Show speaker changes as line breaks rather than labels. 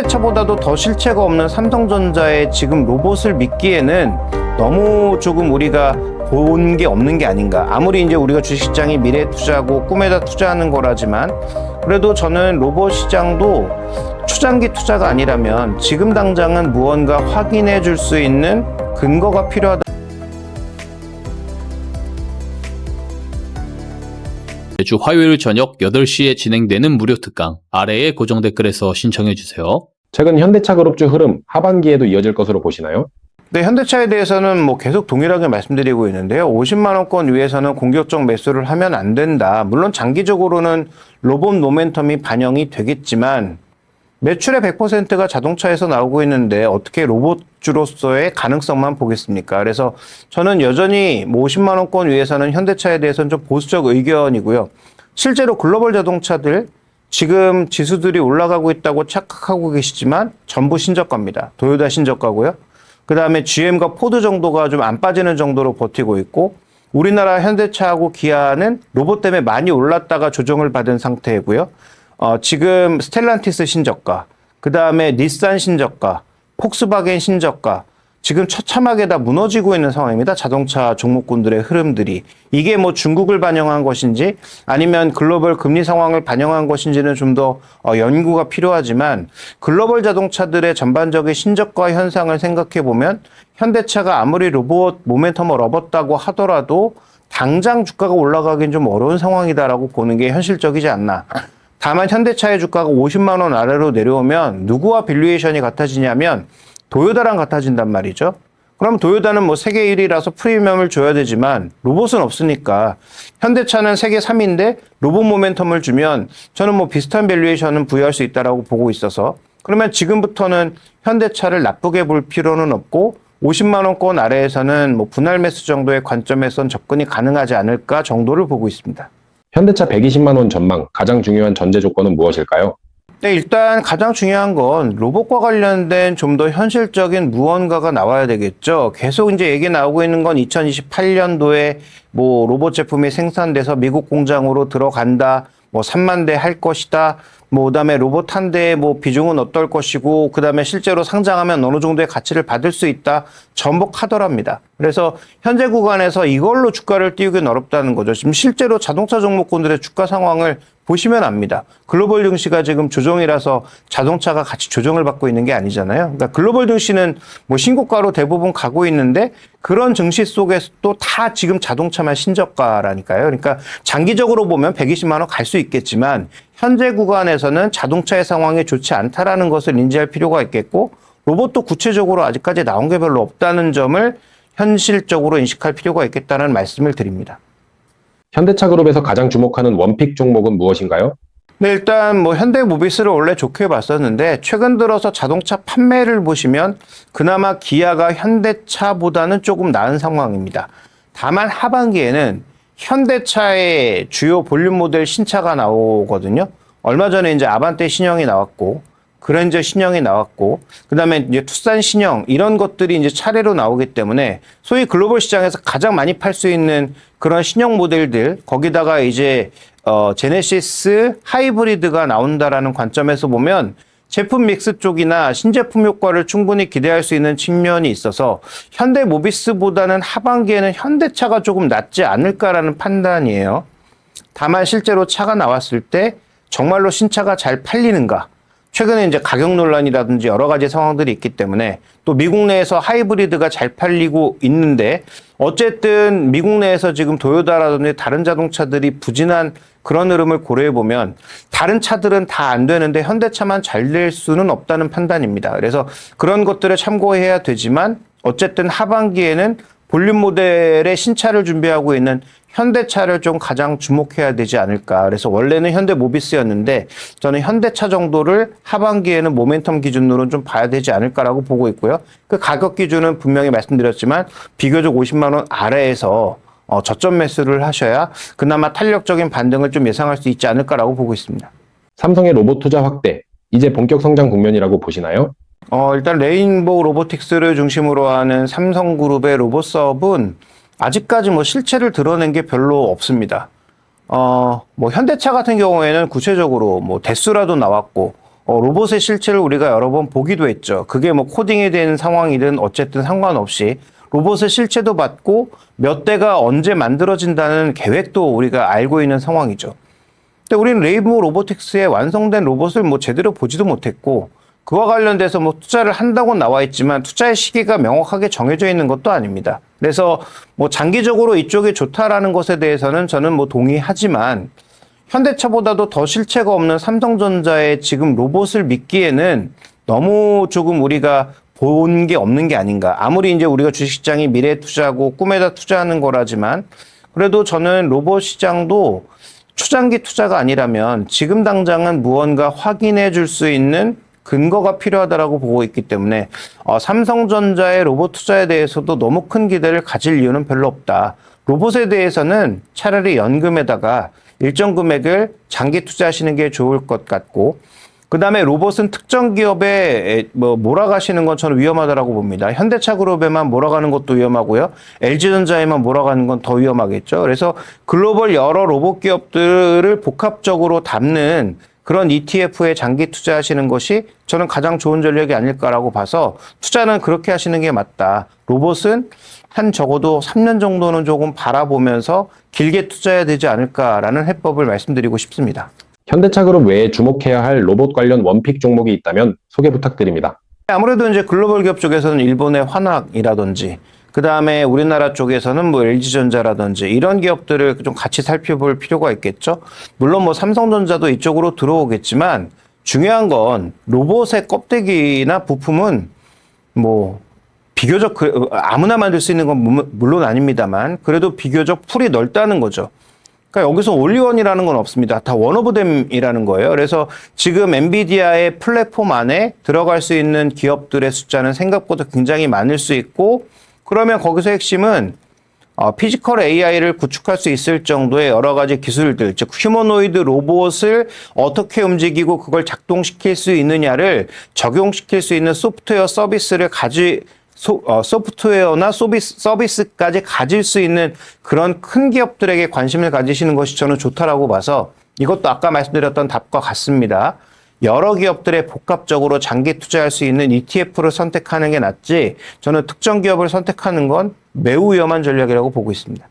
현대차보다도 더 실체가 없는 삼성전자의 지금 로봇을 믿기에는 너무 조금 우리가 본 게 없는 게 아닌가. 아무리 이제 우리가 주식시장이 미래 투자고 꿈에다 투자하는 거라지만 그래도 저는 로봇 시장도 초장기 투자가 아니라면 지금 당장은 무언가 확인해 줄 수 있는 근거가 필요하다.
매주 화요일 저녁 8시에 진행되는 무료 특강 아래의 고정 댓글에서 신청해 주세요.
최근 현대차 그룹주 흐름 하반기에도 이어질 것으로 보시나요?
네, 현대차에 대해서는 뭐 계속 동일하게 말씀드리고 있는데요. 50만 원권 위에서는 공격적 매수를 하면 안 된다. 물론 장기적으로는 로봇 모멘텀이 반영이 되겠지만 매출의 100%가 자동차에서 나오고 있는데 어떻게 로봇주로서의 가능성만 보겠습니까? 그래서 저는 여전히 뭐 50만 원권 위에서는 현대차에 대해서는 좀 보수적 의견이고요. 실제로 글로벌 자동차들 지금 지수들이 올라가고 있다고 착각하고 계시지만 전부 신저가입니다. 도요타 신저가고요. 그 다음에 GM과 포드 정도가 좀 안 빠지는 정도로 버티고 있고 우리나라 현대차하고 기아는 로봇 때문에 많이 올랐다가 조정을 받은 상태이고요. 지금 스텔란티스 신저가, 그 다음에 닛산 신저가, 폭스바겐 신저가, 지금 처참하게 다 무너지고 있는 상황입니다. 자동차 종목군들의 흐름들이. 이게 뭐 중국을 반영한 것인지 아니면 글로벌 금리 상황을 반영한 것인지는 좀 더 연구가 필요하지만 글로벌 자동차들의 전반적인 신저가 현상을 생각해 보면 현대차가 아무리 로봇 모멘텀을 얻었다고 하더라도 당장 주가가 올라가긴 좀 어려운 상황이다라고 보는 게 현실적이지 않나. 다만 현대차의 주가가 50만 원 아래로 내려오면 누구와 밸류에이션이 같아지냐면 도요타랑 같아진단 말이죠. 그럼 도요타는 뭐 세계 1위라서 프리미엄을 줘야 되지만 로봇은 없으니까 현대차는 세계 3위인데 로봇 모멘텀을 주면 저는 뭐 비슷한 밸류에이션은 부여할 수 있다라고 보고 있어서 그러면 지금부터는 현대차를 나쁘게 볼 필요는 없고 50만 원권 아래에서는 뭐 분할 매수 정도의 관점에선 접근이 가능하지 않을까 정도를 보고 있습니다.
현대차 120만 원 전망 가장 중요한 전제 조건은 무엇일까요?
네, 일단 가장 중요한 건 로봇과 관련된 좀 더 현실적인 무언가가 나와야 되겠죠. 계속 이제 얘기 나오고 있는 건 2028년도에 뭐 로봇 제품이 생산돼서 미국 공장으로 들어간다. 뭐 3만 대 할 것이다. 뭐 그다음에 로봇 한 대의 뭐 비중은 어떨 것이고 그다음에 실제로 상장하면 어느 정도의 가치를 받을 수 있다. 전복하더랍니다. 그래서 현재 구간에서 이걸로 주가를 띄우기는 어렵다는 거죠. 지금 실제로 자동차 종목군들의 주가 상황을 보시면 압니다. 글로벌 증시가 지금 조정이라서 자동차가 같이 조정을 받고 있는 게 아니잖아요. 그러니까 글로벌 증시는 뭐 신고가로 대부분 가고 있는데 그런 증시 속에서도 다 지금 자동차만 신저가라니까요. 그러니까 장기적으로 보면 120만 원 갈 수 있겠지만 현재 구간에서는 자동차의 상황이 좋지 않다라는 것을 인지할 필요가 있겠고 로봇도 구체적으로 아직까지 나온 게 별로 없다는 점을 현실적으로 인식할 필요가 있겠다는 말씀을 드립니다.
현대차 그룹에서 가장 주목하는 원픽 종목은 무엇인가요?
네, 일단 뭐 현대모비스를 원래 좋게 봤었는데 최근 들어서 자동차 판매를 보시면 그나마 기아가 현대차보다는 조금 나은 상황입니다. 다만 하반기에는 현대차의 주요 볼륨 모델 신차가 나오거든요. 얼마 전에 이제 아반떼 신형이 나왔고 그랜저 신형이 나왔고 그다음에 이제 투싼 신형 이런 것들이 이제 차례로 나오기 때문에 소위 글로벌 시장에서 가장 많이 팔 수 있는 그런 신형 모델들 거기다가 이제 제네시스 하이브리드가 나온다라는 관점에서 보면 제품 믹스 쪽이나 신제품 효과를 충분히 기대할 수 있는 측면이 있어서 현대모비스보다는 하반기에는 현대차가 조금 낫지 않을까라는 판단이에요. 다만 실제로 차가 나왔을 때 정말로 신차가 잘 팔리는가? 최근에 이제 가격 논란이라든지 여러 가지 상황들이 있기 때문에 또 미국 내에서 하이브리드가 잘 팔리고 있는데 어쨌든 미국 내에서 지금 도요타라든지 다른 자동차들이 부진한 그런 흐름을 고려해 보면 다른 차들은 다 안 되는데 현대차만 잘 될 수는 없다는 판단입니다. 그래서 그런 것들을 참고해야 되지만 어쨌든 하반기에는 볼륨 모델의 신차를 준비하고 있는 현대차를 좀 가장 주목해야 되지 않을까. 그래서 원래는 현대모비스였는데 저는 현대차 정도를 하반기에는 모멘텀 기준으로는 좀 봐야 되지 않을까라고 보고 있고요. 그 가격 기준은 분명히 말씀드렸지만 비교적 50만 원 아래에서 저점 매수를 하셔야 그나마 탄력적인 반등을 좀 예상할 수 있지 않을까라고 보고 있습니다.
삼성의 로봇 투자 확대, 이제 본격 성장 국면이라고 보시나요?
일단 레인보우 로보틱스를 중심으로 하는 삼성그룹의 로봇 사업은 아직까지 뭐 실체를 드러낸 게 별로 없습니다. 뭐 현대차 같은 경우에는 구체적으로 뭐 대수라도 나왔고 로봇의 실체를 우리가 여러 번 보기도 했죠. 그게 뭐 코딩이 된 상황이든 어쨌든 상관없이 로봇의 실체도 봤고 몇 대가 언제 만들어진다는 계획도 우리가 알고 있는 상황이죠. 근데 우리는 레인보우 로보틱스의 완성된 로봇을 뭐 제대로 보지도 못했고 그와 관련돼서 뭐 투자를 한다고 나와 있지만 투자의 시기가 명확하게 정해져 있는 것도 아닙니다. 그래서 뭐 장기적으로 이쪽이 좋다라는 것에 대해서는 저는 뭐 동의하지만 현대차보다도 더 실체가 없는 삼성전자의 지금 로봇을 믿기에는 너무 조금 우리가 본 게 없는 게 아닌가. 아무리 이제 우리가 주식시장이 미래 투자고 꿈에다 투자하는 거라지만 그래도 저는 로봇 시장도 초장기 투자가 아니라면 지금 당장은 무언가 확인해 줄 수 있는 근거가 필요하다라고 보고 있기 때문에 삼성전자의 로봇 투자에 대해서도 너무 큰 기대를 가질 이유는 별로 없다. 로봇에 대해서는 차라리 연금에다가 일정 금액을 장기 투자하시는 게 좋을 것 같고 그 다음에 로봇은 특정 기업에 몰아가시는 건 저는 위험하다라고 봅니다. 현대차 그룹에만 몰아가는 것도 위험하고요. LG전자에만 몰아가는 건 더 위험하겠죠. 그래서 글로벌 여러 로봇 기업들을 복합적으로 담는 그런 ETF에 장기 투자하시는 것이 저는 가장 좋은 전략이 아닐까라고 봐서 투자는 그렇게 하시는 게 맞다. 로봇은 한 적어도 3년 정도는 조금 바라보면서 길게 투자해야 되지 않을까라는 해법을 말씀드리고 싶습니다.
현대차그룹 외에 주목해야 할 로봇 관련 원픽 종목이 있다면 소개 부탁드립니다.
아무래도 이제 글로벌 기업 쪽에서는 일본의 환학이라든지 그 다음에 우리나라 쪽에서는 뭐 LG전자라든지 이런 기업들을 좀 같이 살펴볼 필요가 있겠죠. 물론 뭐 삼성전자도 이쪽으로 들어오겠지만 중요한 건 로봇의 껍데기나 부품은 뭐 비교적 아무나 만들 수 있는 건 물론 아닙니다만 그래도 비교적 풀이 넓다는 거죠. 그러니까 여기서 올리원이라는 건 없습니다. 다 원 오브 댐이라는 거예요. 그래서 지금 엔비디아의 플랫폼 안에 들어갈 수 있는 기업들의 숫자는 생각보다 굉장히 많을 수 있고 그러면 거기서 핵심은 피지컬 AI를 구축할 수 있을 정도의 여러 가지 기술들, 즉 휴머노이드 로봇을 어떻게 움직이고 그걸 작동시킬 수 있느냐를 적용시킬 수 있는 소프트웨어 서비스를 소프트웨어나 서비스까지 가질 수 있는 그런 큰 기업들에게 관심을 가지시는 것이 저는 좋다라고 봐서 이것도 아까 말씀드렸던 답과 같습니다. 여러 기업들에 복합적으로 장기 투자할 수 있는 ETF를 선택하는 게 낫지 저는 특정 기업을 선택하는 건 매우 위험한 전략이라고 보고 있습니다.